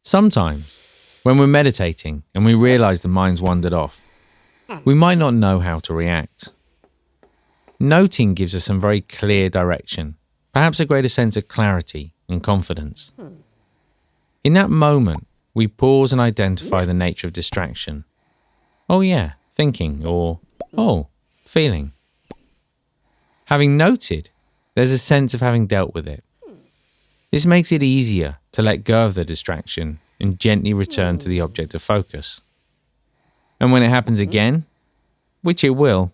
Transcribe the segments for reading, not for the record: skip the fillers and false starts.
Sometimes, when we're meditating and we realize the mind's wandered off, we might not know how to react. Noting gives us some very clear direction, perhaps a greater sense of clarity and confidence. In that moment, we pause and identify the nature of distraction. Oh yeah, thinking, or oh, feeling. Having noted, there's a sense of having dealt with it. This makes it easier to let go of the distraction and gently return to the object of focus. And when it happens again, which it will,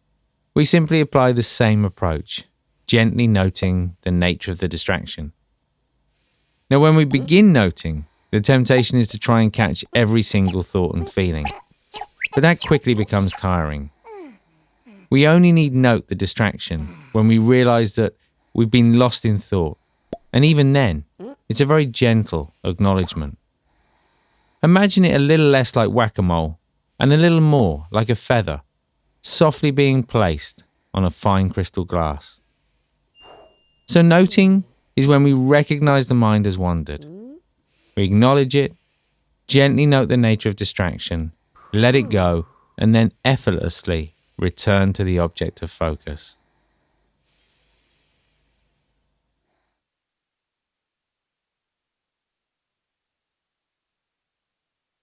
we simply apply the same approach, gently noting the nature of the distraction. Now, when we begin noting, the temptation is to try and catch every single thought and feeling, but that quickly becomes tiring. We only need note the distraction when we realize that we've been lost in thought, and even then, it's a very gentle acknowledgement. Imagine it a little less like whack-a-mole and a little more like a feather, softly being placed on a fine crystal glass. So noting is when we recognize the mind has wandered. We acknowledge it, gently note the nature of distraction, let it go, and then effortlessly return to the object of focus.